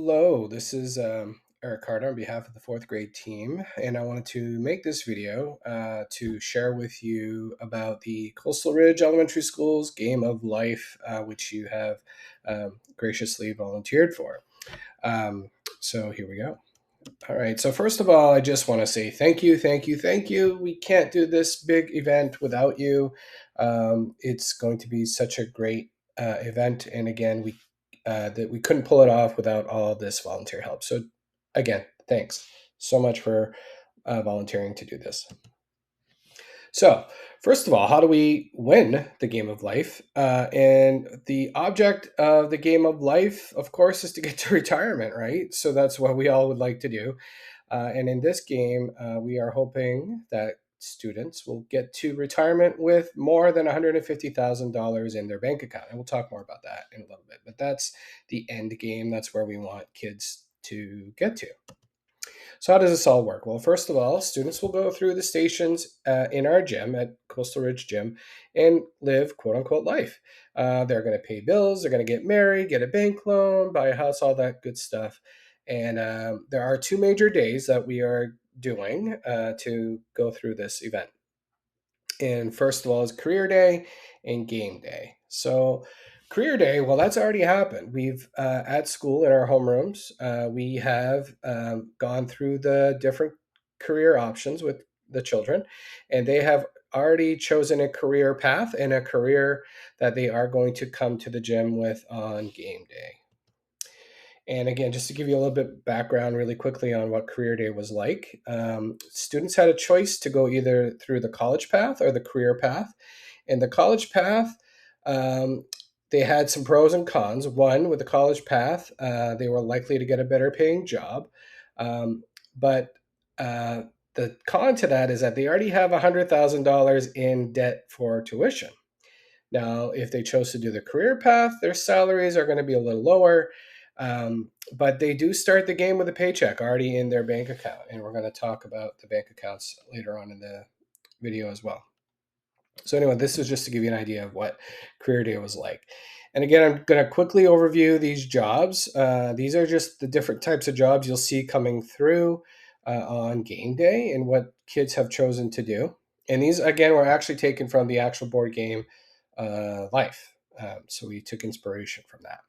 Hello, this is Eric Carter on behalf of the fourth grade team, and I wanted to make this video to share with you about the Coastal Ridge Elementary School's Game of Life, which you have graciously volunteered for. So here we go. All right, so first of all, I just want to say thank you, thank you, thank you. We can't do this big event without you. It's going to be such a great event, and again, we couldn't pull it off without all this volunteer help. So again, thanks so much for volunteering to do this. So, first of all, how do we win the game of life? And the object of the game of life, of course, is to get to retirement, right? So that's what we all would like to do. And in this game, we are hoping that students will get to retirement with more than $150,000 in their bank account. And we'll talk more about that in a little bit. But that's the end game. That's where we want kids to get to. So how does this all work? Well, first of all, students will go through the stations in our gym at Coastal Ridge Gym and live quote unquote life. They're going to pay bills, they're going to get married, get a bank loan, buy a house, all that good stuff. And there are two major days that we are doing to go through this event. And first of all is career day and game day. So career day, well, that's already happened. We've at school in our homerooms, we have gone through the different career options with the children, and they have already chosen a career path and a career that they are going to come to the gym with on game day. And again, just to give you a little bit background really quickly on what Career Day was like, students had a choice to go either through the college path or the career path. In the college path, um, they had some pros and cons. One, with the college path, they were likely to get a better paying job. But the con to that is that they already have $100,000 in debt for tuition. Now, if they chose to do the career path, their salaries are going to be a little lower, but they do start the game with a paycheck already in their bank account. And we're going to talk about the bank accounts later on in the video as well. So, anyway, this is just to give you an idea of what Career Day was like. And again, I'm going to quickly overview these jobs. These are just the different types of jobs you'll see coming through on game day and what kids have chosen to do. And these, again, were actually taken from the actual board game Life. So we took inspiration from that.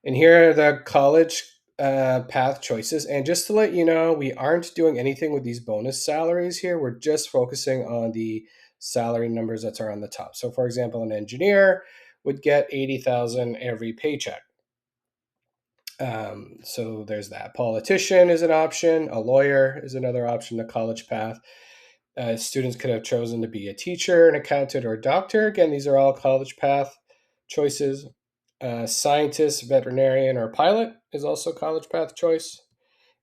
And here are the college path choices. And just to let you know, we aren't doing anything with these bonus salaries here. We're just focusing on the salary numbers that are on the top. So, for example, an engineer would get 80,000 every paycheck. So there's that. Politician is an option. A lawyer is another option. The college path. Students could have chosen to be a teacher, an accountant, or a doctor. Again, these are all college path choices. Scientist, veterinarian, or pilot is also college path choice.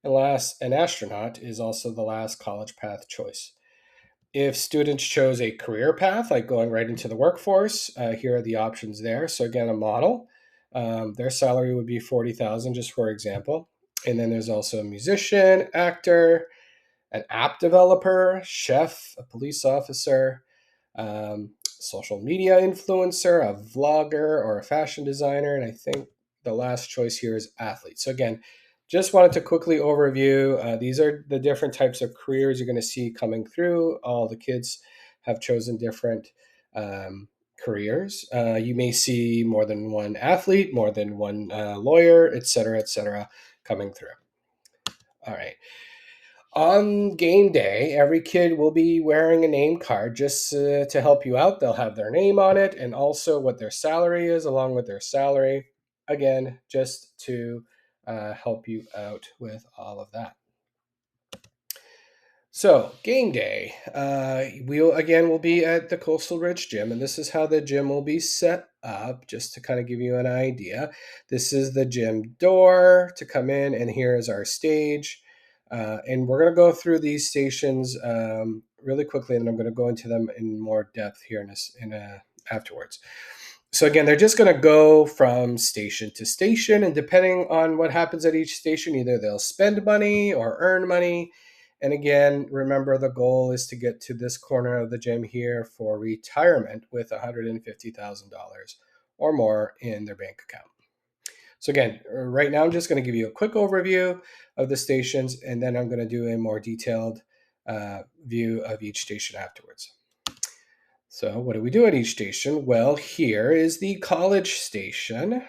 And last, an astronaut is also the last college path choice. If students chose a career path, like going right into the workforce, here are the options there. So again, a model, their salary would be 40,000, just for example. And then there's also a musician, actor, an app developer, chef, a police officer, social media influencer, a vlogger, or a fashion designer. And I think the last choice here is athlete. So again, just wanted to quickly overview. These are the different types of careers you're going to see coming through. All the kids have chosen different careers. You may see more than one athlete, more than one lawyer, et cetera, coming through. All right. On game day, every kid will be wearing a name card just to help you out. They'll have their name on it and also what their salary is, along with their salary. Again, just to help you out with all of that. So, game day. We'll be at the Coastal Ridge Gym, and this is how the gym will be set up, just to kind of give you an idea. This is the gym door to come in, and here is our stage. And we're going to go through these stations really quickly, and I'm going to go into them in more depth here afterwards. So again, they're just going to go from station to station, and depending on what happens at each station, either they'll spend money or earn money. And again, remember the goal is to get to this corner of the gym here for retirement with $150,000 or more in their bank account. So again, right now I'm just going to give you a quick overview of the stations, and then I'm going to do a more detailed view of each station afterwards. So what do we do at each station? Well, here is the college station.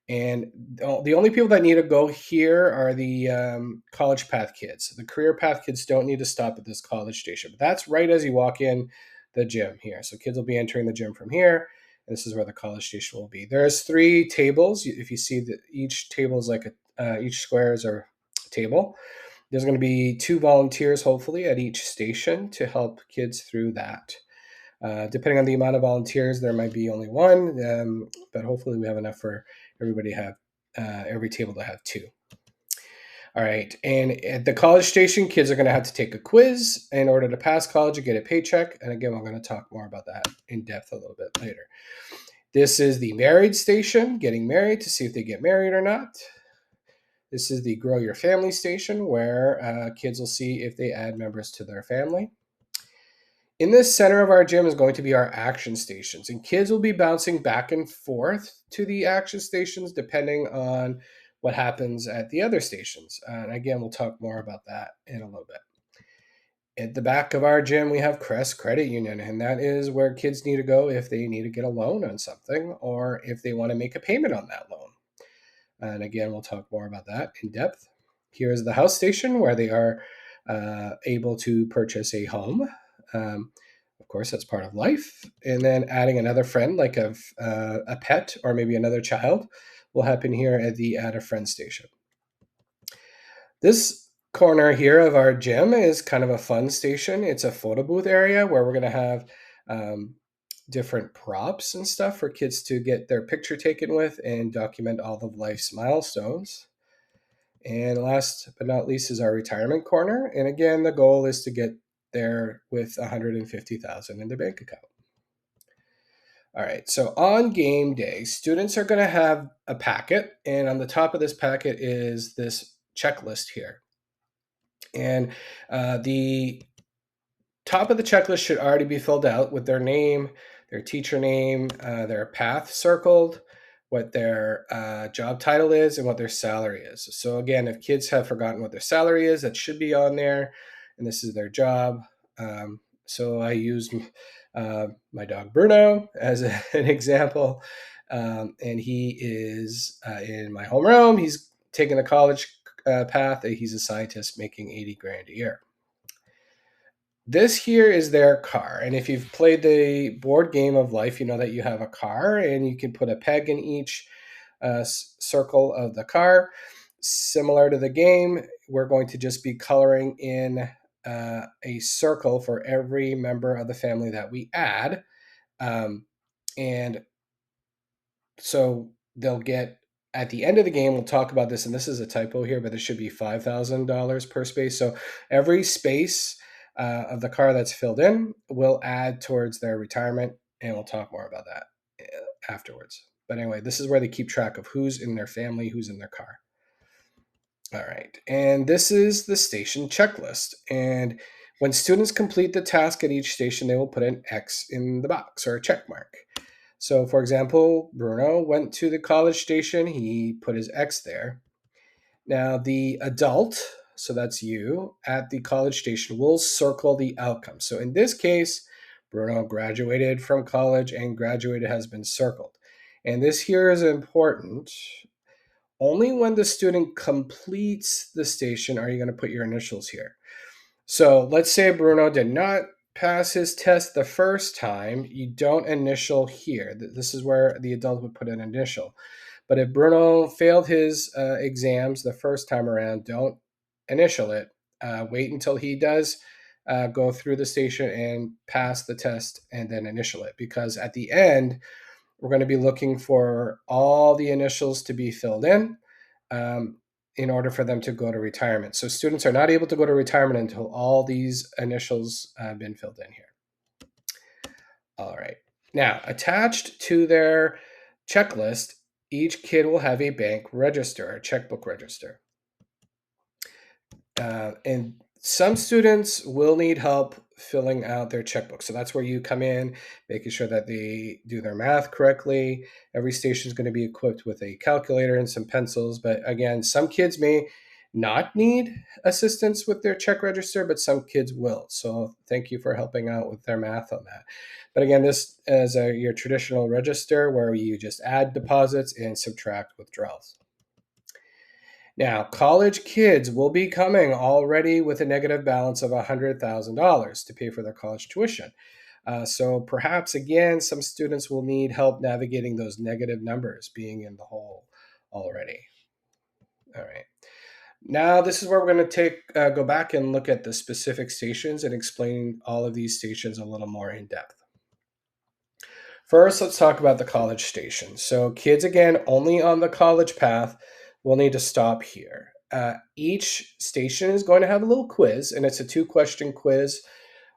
And the only people that need to go here are the college path kids. The career path kids don't need to stop at this college station. But that's right as you walk in the gym here. So kids will be entering the gym from here. And this is where the college station will be. There's 3 tables. If you see that each table is like each square is a table. There's going to be 2 volunteers, hopefully, at each station to help kids through that. Depending on the amount of volunteers, there might be only 1, but hopefully we have enough for everybody to have every table to have 2. All right, and at the college station, kids are going to have to take a quiz in order to pass college and get a paycheck. And again, we're going to talk more about that in depth a little bit later. This is the married station, getting married to see if they get married or not. This is the grow your family station, where kids will see if they add members to their family. In the center of our gym is going to be our action stations, and kids will be bouncing back and forth to the action stations depending on what happens at the other stations. And again, we'll talk more about that in a little bit. At the back of our gym, we have Crest Credit Union, and that is where kids need to go if they need to get a loan on something or if they want to make a payment on that loan. And again, we'll talk more about that in depth. Here's the house station where they are able to purchase a home. Of course, that's part of life. And then adding another friend, like a pet or maybe another child, will happen here at the Add a Friend station. This corner here of our gym is kind of a fun station. It's a photo booth area where we're going to have different props and stuff for kids to get their picture taken with and document all of life's milestones. And last but not least is our retirement corner. And again, the goal is to get there with $150,000 in their bank account. All right, so on game day, students are going to have a packet, and on the top of this packet is this checklist here. And the top of the checklist should already be filled out with their name, their teacher name, their path circled, what their job title is, and what their salary is. So again, if kids have forgotten what their salary is, that should be on there, and this is their job. So I used my dog Bruno as an example, and he is in my homeroom. He's taking the college path. He's a scientist making 80 grand a year. This here is their car. And if you've played the board game of life, you know that you have a car and you can put a peg in each circle of the car. Similar to the game, we're going to just be coloring in a circle for every member of the family that we add. And so they'll get, at the end of the game, we'll talk about this, and this is a typo here, but there should be $5,000 per space. So every space of the car that's filled in will add towards their retirement, and we'll talk more about that afterwards. But anyway, this is where they keep track of who's in their family, who's in their car. All right, and this is the station checklist. And when students complete the task at each station, they will put an X in the box or a check mark. So, for example, Bruno went to the college station. He put his X there. Now, the adult, so that's you, at the college station will circle the outcome. So in this case, Bruno graduated from college and graduated has been circled. And this here is important. Only when the student completes the station are you going to put your initials here. So let's say Bruno did not pass his test the first time, you don't initial here. This is where the adult would put an initial. But if Bruno failed his exams the first time around, don't initial it. Wait until he does go through the station and pass the test and then initial it. Because at the end, we're going to be looking for all the initials to be filled in order for them to go to retirement. So students are not able to go to retirement until all these initials have been filled in here. All right. Now, attached to their checklist, each kid will have a bank register, a checkbook register. And some students will need help filling out their checkbook. So that's where you come in, making sure that they do their math correctly. Every station is going to be equipped with a calculator and some pencils. But again, some kids may not need assistance with their check register, but some kids will. So thank you for helping out with their math on that. But again, this is your traditional register where you just add deposits and subtract withdrawals. Now, college kids will be coming already with a negative balance of $100,000 to pay for their college tuition. So perhaps, again, some students will need help navigating those negative numbers being in the hole already. All right. Now, this is where we're going to go back and look at the specific stations and explain all of these stations a little more in depth. First, let's talk about the college station. So, kids, again, only on the college path will need to stop here. Each station is going to have a little quiz, and it's a 2-question quiz.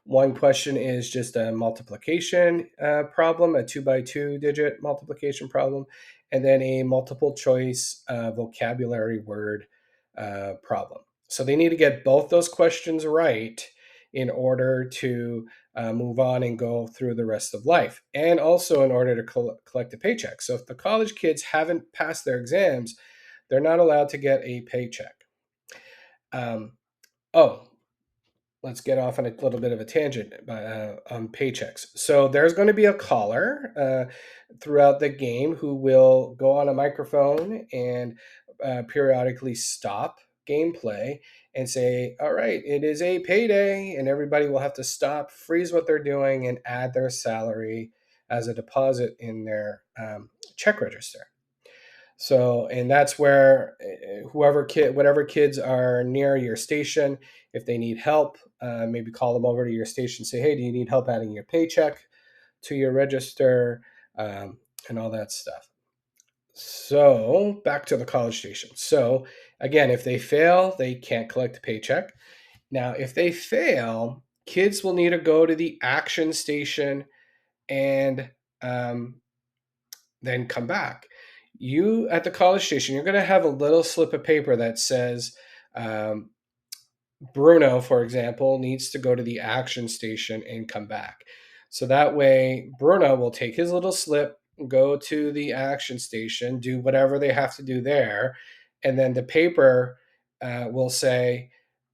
One question is just a multiplication problem, a 2 by 2 digit multiplication problem, and then a multiple choice vocabulary word problem. So they need to get both those questions right in order to move on and go through the rest of life, and also in order to collect a paycheck. So if the college kids haven't passed their exams, they're not allowed to get a paycheck. Oh, let's get off on a little bit of a tangent on paychecks. So there's going to be a caller throughout the game who will go on a microphone and periodically stop gameplay and say, all right, it is a payday. And everybody will have to stop, freeze what they're doing, and add their salary as a deposit in their check register. So, and that's where whatever kids are near your station, if they need help, maybe call them over to your station, say, hey, do you need help adding your paycheck to your register, and all that stuff. So, back to the college station. So, again, if they fail, they can't collect a paycheck. Now, if they fail, kids will need to go to the action station and then come back. You at the college station, you're going to have a little slip of paper that says um, Bruno, for example, needs to go to the action station and come back. So that way, Bruno will take his little slip, go to the action station, do whatever they have to do there, and then the paper will say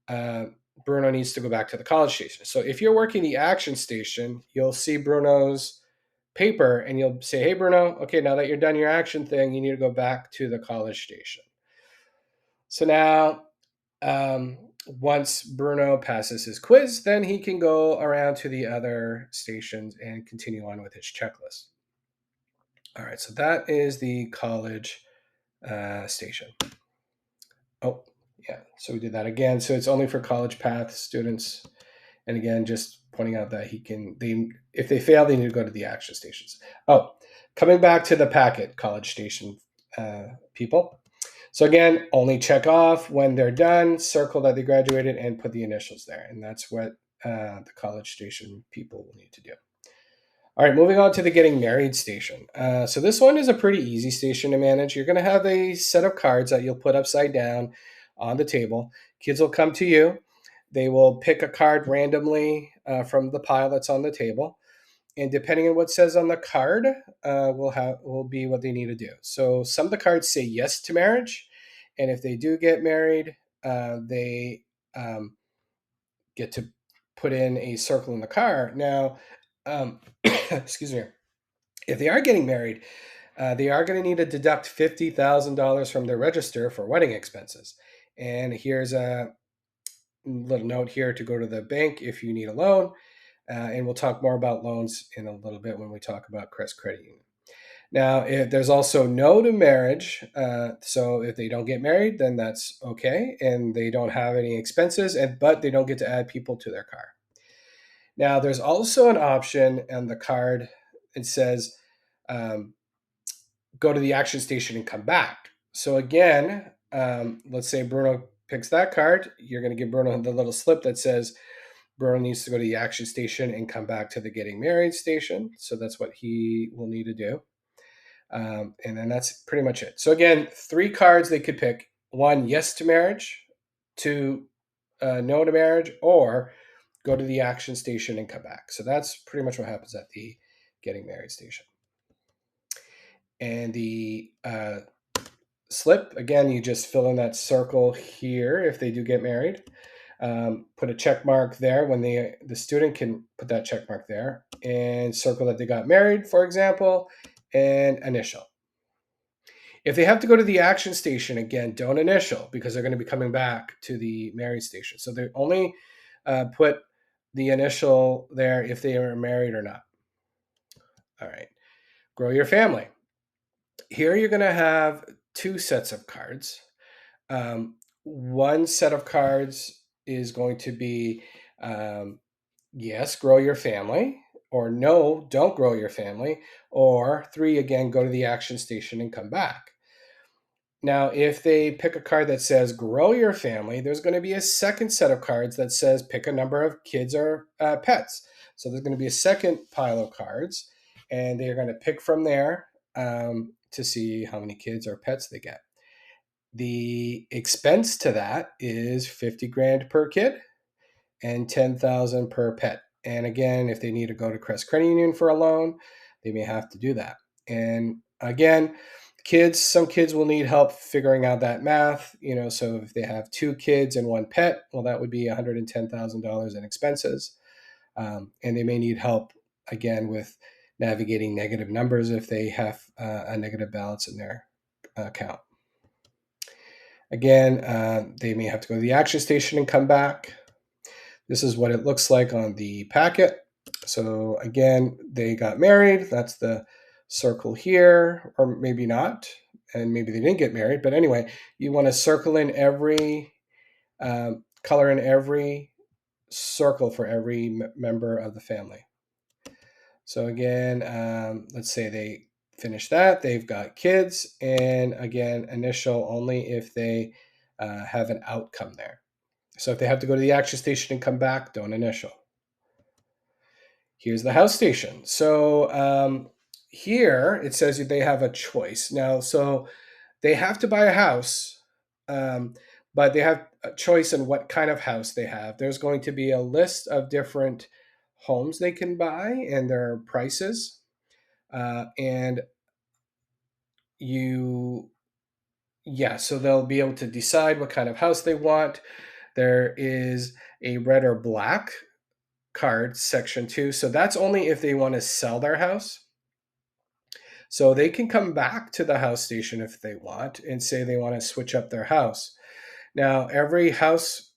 uh, Bruno needs to go back to the college station. So if you're working the action station, you'll see Bruno's paper and you'll say, hey, Bruno, okay, now that you're done your action thing, you need to go back to the college station. So now, once Bruno passes his quiz, then he can go around to the other stations and continue on with his checklist. All right, so that is the college station. Oh, yeah, so we did that again. So it's only for college path students. And again, just pointing out that if they fail, they need to go to the action stations. Oh, coming back to the packet college station people. So again, only check off when they're done, circle that they graduated, and put the initials there. And that's what the college station people will need to do. All right, moving on to the getting married station. So this one is a pretty easy station to manage. You're going to have a set of cards that you'll put upside down on the table. Kids will come to you. They will pick a card randomly from the pile that's on the table, and depending on what says on the card, will be what they need to do. So some of the cards say yes to marriage, and if they do get married, they get to put in a circle in the card. Now, excuse me, if they are getting married, they are going to need to deduct $50,000 from their register for wedding expenses. And here's a little note here to go to the bank if you need a loan. And we'll talk more about loans in a little bit when we talk about Crest Credit Union. Now, if there's also no to marriage. So if they don't get married, then that's okay. And they don't have any expenses, but they don't get to add people to their car. Now, there's also an option on the card. It says, go to the action station and come back. So again, let's say Bruno picks that card. You're going to give Bruno the little slip that says Bruno needs to go to the action station and come back to the getting married station. So that's what he will need to do. And then that's pretty much it. So again, 3 cards they could pick. 1, yes to marriage. 2, no to marriage, or go to the action station and come back. So that's pretty much what happens at the getting married station. And the slip, again, you just fill in that circle here if they do get married. Put a check mark there when the student can put that check mark there, and circle that they got married, for example, and initial. If they have to go to the action station, again, don't initial, because they're going to be coming back to the married station. So they only put the initial there if they are married or not. All right. Grow your family. Here you're going to have two sets of cards. One set of cards is going to be yes, grow your family, or no, don't grow your family, or 3, again, go to the action station and come back. Now, if they pick a card that says grow your family, there's going to be a second set of cards that says pick a number of kids or pets. So there's going to be a second pile of cards, and they're going to pick from there to see how many kids or pets they get. The expense to that is 50 grand per kid and 10,000 per pet. And again, if they need to go to Crest Credit Union for a loan, they may have to do that. And again, some kids will need help figuring out that math. So if they have 2 kids and 1 pet, well, that would be $110,000 in expenses. And they may need help again with navigating negative numbers if they have a negative balance in their account. Again, they may have to go to the action station and come back. This is what it looks like on the packet. So again, they got married. That's the circle here, or maybe not, and maybe they didn't get married. But anyway, you want to circle in every color in every circle for every member of the family. So again, let's say they finish that. They've got kids, and again, initial only if they have an outcome there. So if they have to go to the action station and come back, don't initial. Here's the house station. So here it says they have a choice. Now, so they have to buy a house, but they have a choice in what kind of house they have. There's going to be a list of different homes they can buy and their prices. And so they'll be able to decide what kind of house they want. There is a red or black card, section 2. So that's only if they want to sell their house. So they can come back to the house station if they want and say they want to switch up their house. Now, every house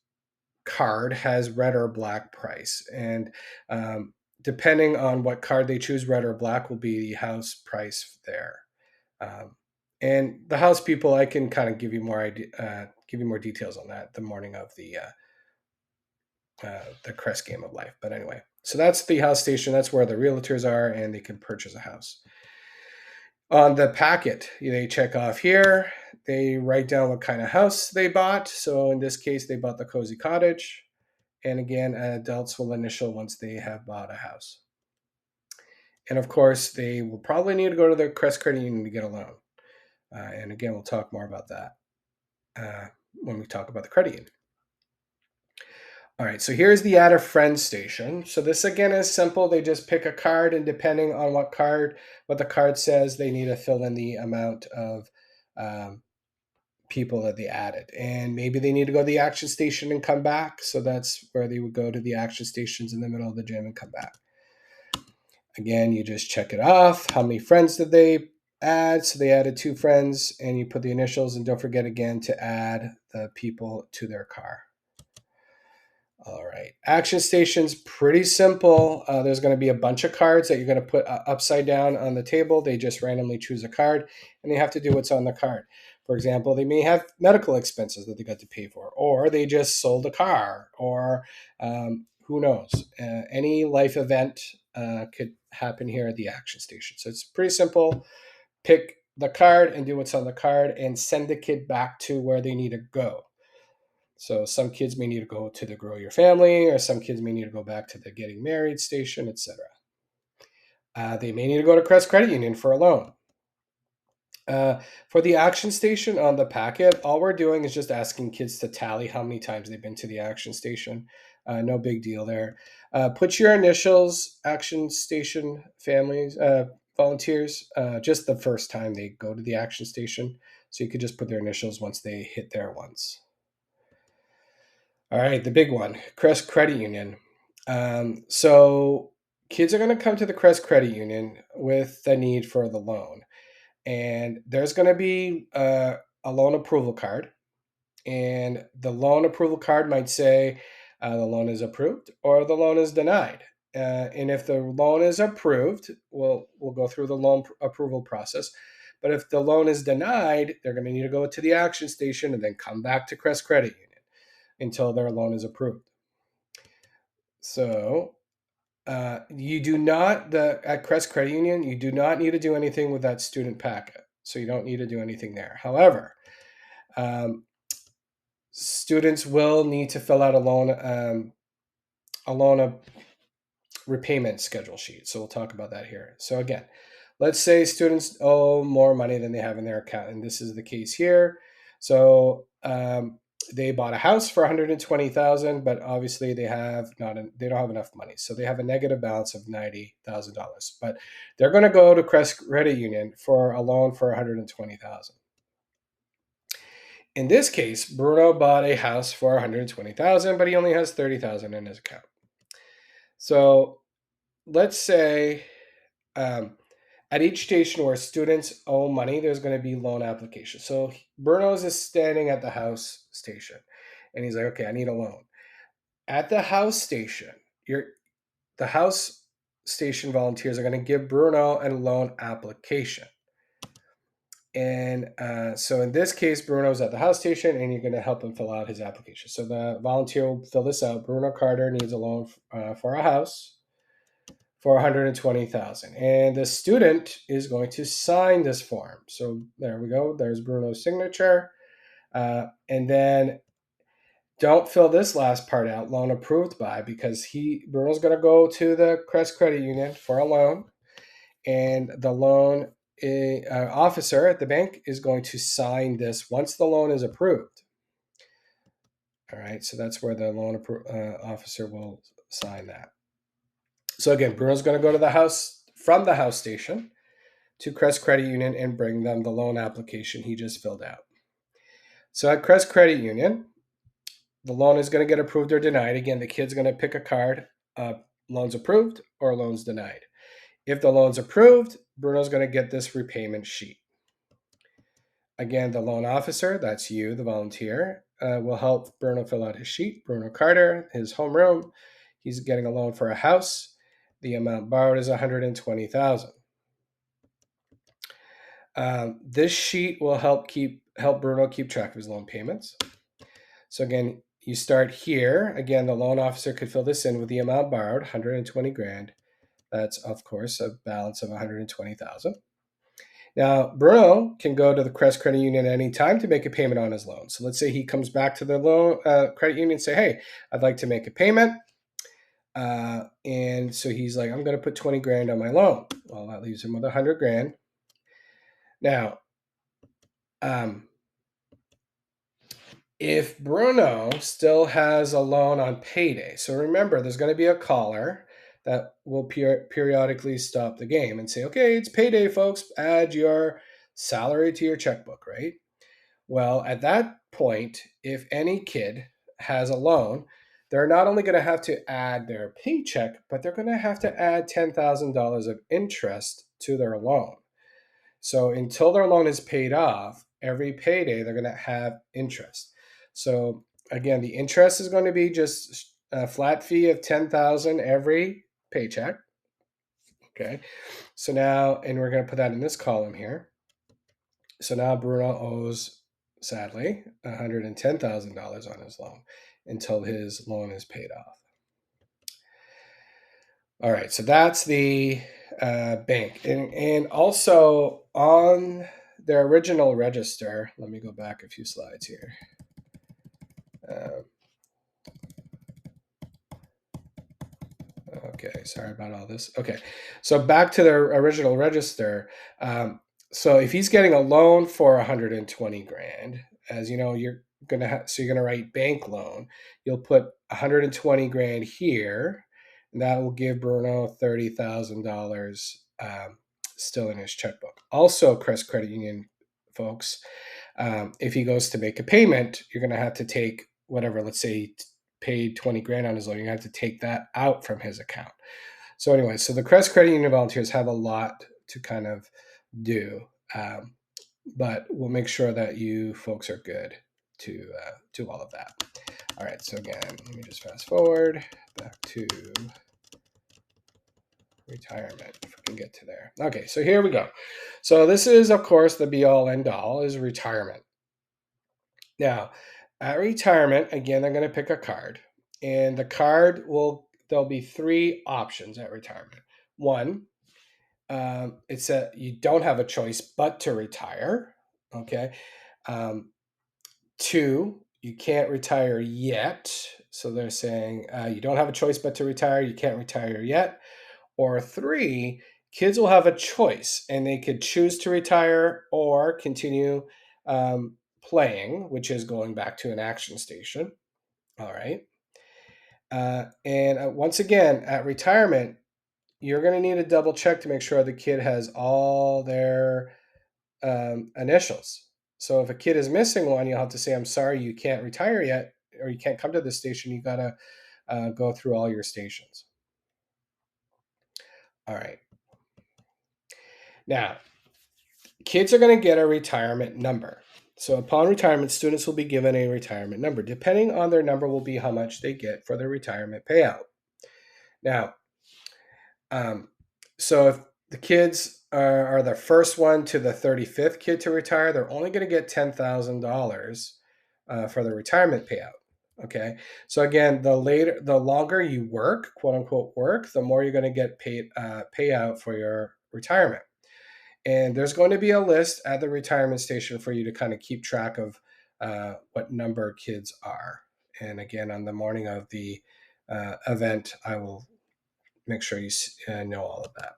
card has red or black price. And depending on what card they choose, red or black will be the house price there. And the house people, I can kind of give you more details on that the morning of the Crest Game of Life. But anyway, so that's the house station. That's where the realtors are, and they can purchase a house. On the packet, they check off here. They write down what kind of house they bought. So in this case, they bought the Cozy Cottage. And again, adults will initial once they have bought a house. And of course, they will probably need to go to the Crest Credit Union to get a loan. And again, we'll talk more about that when we talk about the credit union. All right, so here's the add a friend station. So this again is simple. They just pick a card, and depending on what the card says, they need to fill in the amount of people that they added. And maybe they need to go to the action station and come back. So that's where they would go to the action stations in the middle of the gym and come back. Again, you just check it off. How many friends did they add? So they added 2 friends, and you put the initials, and don't forget again to add the people to their car. All right. Action stations, pretty simple. There's going to be a bunch of cards that you're going to put upside down on the table. They just randomly choose a card, and they have to do what's on the card. For example, they may have medical expenses that they got to pay for, or they just sold a car, or who knows? Any life event could happen here at the action station. So it's pretty simple. Pick the card and do what's on the card, and send the kid back to where they need to go. So some kids may need to go to the Grow Your Family, or some kids may need to go back to the Getting Married station, etc. They may need to go to Crest Credit Union for a loan. For the action station on the packet, all we're doing is just asking kids to tally how many times they've been to the action station. No big deal there. Put your initials, action station families, volunteers, just the first time they go to the action station. So you could just put their initials once they hit there once. All right, the big one, Crest Credit Union. So kids are going to come to the Crest Credit Union with the need for the loan, and there's going to be a loan approval card, and the loan approval card might say the loan is approved or the loan is denied. And if the loan is approved, we'll go through the loan approval process. But if the loan is denied, they're going to need to go to the action station and then come back to Crest Credit Union until their loan is approved. So you do not at Crest Credit Union, you do not need to do anything with that student packet. So you don't need to do anything there. However, students will need to fill out a loan repayment schedule sheet. So we'll talk about that here. So again, let's say students owe more money than they have in their account, and this is the case here. So they bought a house for 120,000, but obviously they don't have enough money, so they have a negative balance of $90,000. But they're going to go to Crest Credit Union for a loan for 120,000. In this case, Bruno bought a house for 120,000, but he only has 30,000 in his account. So let's say at each station where students owe money, there's going to be loan applications. So Bruno's is standing at the house station, and he's like, okay, I need a loan. At the house station, the house station volunteers are going to give Bruno a loan application. And so in this case, Bruno's at the house station, and you're going to help him fill out his application. So the volunteer will fill this out. Bruno Carter needs a loan for a house for 120,000, and the student is going to sign this form. So there we go. There's Bruno's signature, and then don't fill this last part out, loan approved by, because Bruno's going to go to the Crest Credit Union for a loan, and the loan officer at the bank is going to sign this once the loan is approved. All right, so that's where the loan officer will sign that. So again, Bruno's going to go to the house from the house station to Crest Credit Union and bring them the loan application he just filled out. So at Crest Credit Union, the loan is going to get approved or denied. Again, the kid's going to pick a card, loans approved or loans denied. If the loan's approved, Bruno's going to get this repayment sheet. Again, the loan officer, that's you, the volunteer, will help Bruno fill out his sheet. Bruno Carter, his homeroom, he's getting a loan for a house. The amount borrowed is 120,000. This sheet will help Bruno keep track of his loan payments. So again, you start here. Again, the loan officer could fill this in with the amount borrowed, 120 grand. That's, of course, a balance of 120,000. Now, Bruno can go to the Crest Credit Union at any time to make a payment on his loan. So let's say he comes back to the loan credit union and say, hey, I'd like to make a payment. And so he's like, I'm going to put 20 grand on my loan. Well, that leaves him with 100 grand. Now, if Bruno still has a loan on payday, so remember, there's going to be a caller that will periodically stop the game and say, okay, it's payday, folks. Add your salary to your checkbook, right? Well, at that point, if any kid has a loan, they're not only going to have to add their paycheck, but they're going to have to add $10,000 of interest to their loan. So until their loan is paid off, every payday, they're going to have interest. So again, the interest is going to be just a flat fee of $10,000 every paycheck. Okay. So now, and we're going to put that in this column here. So now Bruno owes, sadly, $110,000 on his loan until his loan is paid off. All right, so that's the bank. And also on their original register, let me go back a few slides here. Okay, sorry about all this. Okay, so back to their original register. So if he's getting a loan for 120 grand, as you know, you're gonna write bank loan. You'll put 120 grand here, and that will give Bruno $30,000 still in his checkbook. Also, Crest Credit Union folks, if he goes to make a payment, you're gonna have to take whatever. Let's say he paid 20 grand on his loan. You're gonna have to take that out from his account. So anyway, so the Crest Credit Union volunteers have a lot to kind of do, um, but we'll make sure that you folks are good to do all of that. All right, so again, let me just fast forward back to retirement, if we can get to there. Okay, so here we go. So this is, of course, the be-all, end-all is retirement. Now, at retirement, again, they're going to pick a card, and the card there'll be three options at retirement. One, it's you don't have a choice but to retire. Okay. Two, you can't retire yet. So they're saying you don't have a choice but to retire. You can't retire yet. Or three, kids will have a choice and they could choose to retire or continue playing, which is going back to an action station. All right. And once again, at retirement, you're going to need a double check to make sure the kid has all their initials. So if a kid is missing one, you'll have to say, I'm sorry, you can't retire yet, or you can't come to this station. You got to go through all your stations. All right. Now, kids are going to get a retirement number. So upon retirement, students will be given a retirement number. Depending on their number will be how much they get for their retirement payout. Now, so if the kids are the first one to the 35th kid to retire, they're only going to get $10,000 for the retirement payout. Okay. So again, the longer you work, quote unquote work, the more you're going to get paid payout for your retirement. And there's going to be a list at the retirement station for you to kind of keep track of what number kids are. And again, on the morning of the event, I will make sure you know all of that.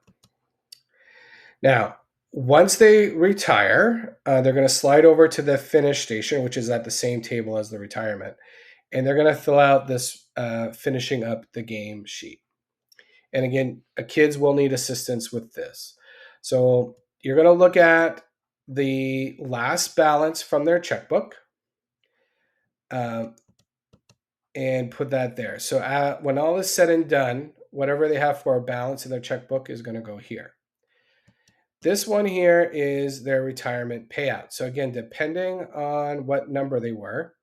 Now, once they retire, they're going to slide over to the finish station, which is at the same table as the retirement. And they're going to fill out this finishing up the game sheet. And again, kids will need assistance with this. So you're going to look at the last balance from their checkbook and put that there. So when all is said and done, whatever they have for a balance in their checkbook is going to go here. This one here is their retirement payout. So again, depending on what number they were,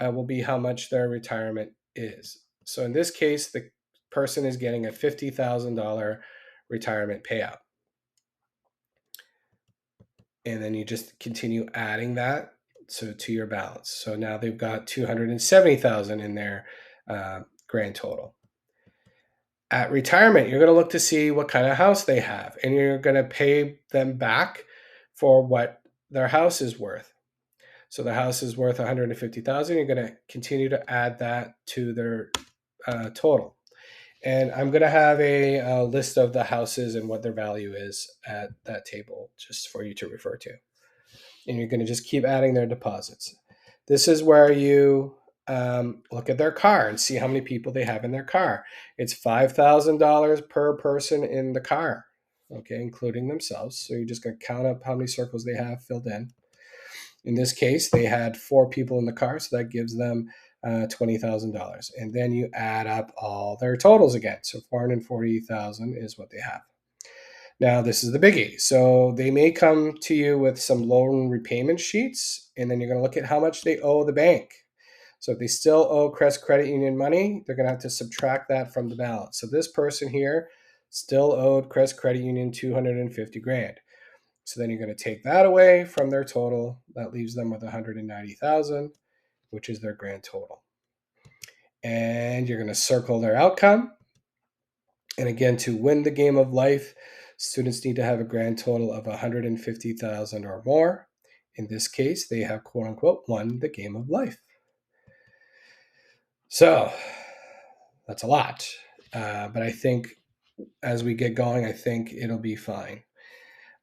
will be how much their retirement is. So in this case, the person is getting a $50,000 retirement payout. And then you just continue adding that to your balance. So now they've got 270,000 in their grand total. At retirement, you're going to look to see what kind of house they have, and you're going to pay them back for what their house is worth. So the house is worth 150,000. You're going to continue to add that to their total. And I'm going to have a list of the houses and what their value is at that table just for you to refer to. And you're going to just keep adding their deposits. This is where you look at their car and see how many people they have in their car. It's $5,000 per person in the car, okay, including themselves. So you're just going to count up how many circles they have filled in. In this case, they had 4 people in the car, so that gives them $20,000. And then you add up all their totals again. So $440,000 is what they have. Now, this is the biggie. So they may come to you with some loan repayment sheets, and then you're going to look at how much they owe the bank. So if they still owe Crest Credit Union money, they're going to have to subtract that from the balance. So this person here still owed Crest Credit Union 250 grand. So then you're going to take that away from their total. That leaves them with 190,000, which is their grand total. And you're going to circle their outcome. And again, to win the game of life, students need to have a grand total of 150,000 or more. In this case, they have quote unquote won the game of life. So that's a lot. But I think as we get going, I think it'll be fine.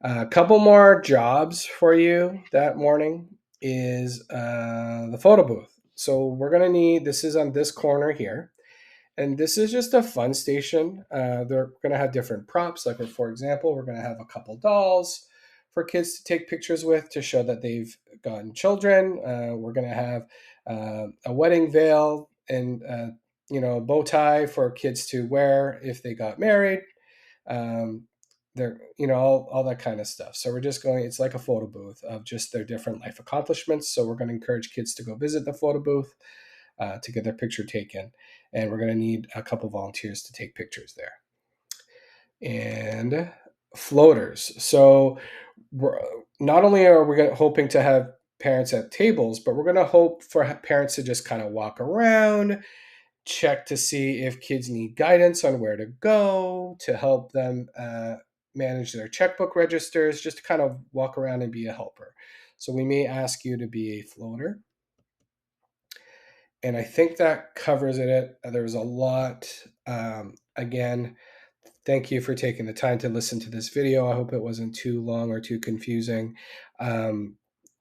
A couple more jobs for you that morning is the photo booth. So we're gonna need, this is on this corner here, and this is just a fun station. They're gonna have different props, like for example, we're gonna have a couple dolls for kids to take pictures with to show that they've gotten children. We're gonna have a wedding veil and a bow tie for kids to wear if they got married. um, they're all that kind of stuff. So we're just going, it's like a photo booth of just their different life accomplishments. So we're going to encourage kids to go visit the photo booth to get their picture taken, and we're going to need a couple volunteers to take pictures there. And floaters. So we're not only are we hoping to have parents at tables, but we're going to hope for parents to just kind of walk around, check to see if kids need guidance on where to go to help them manage their checkbook registers, just to kind of walk around and be a helper. So we may ask you to be a floater. And I think that covers it. There's a lot. Again, thank you for taking the time to listen to this video. I hope it wasn't too long or too confusing.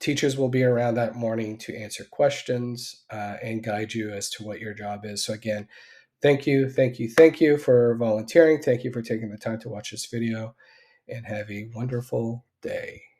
Teachers will be around that morning to answer questions and guide you as to what your job is. So again, thank you, thank you, thank you for volunteering. Thank you for taking the time to watch this video, and have a wonderful day.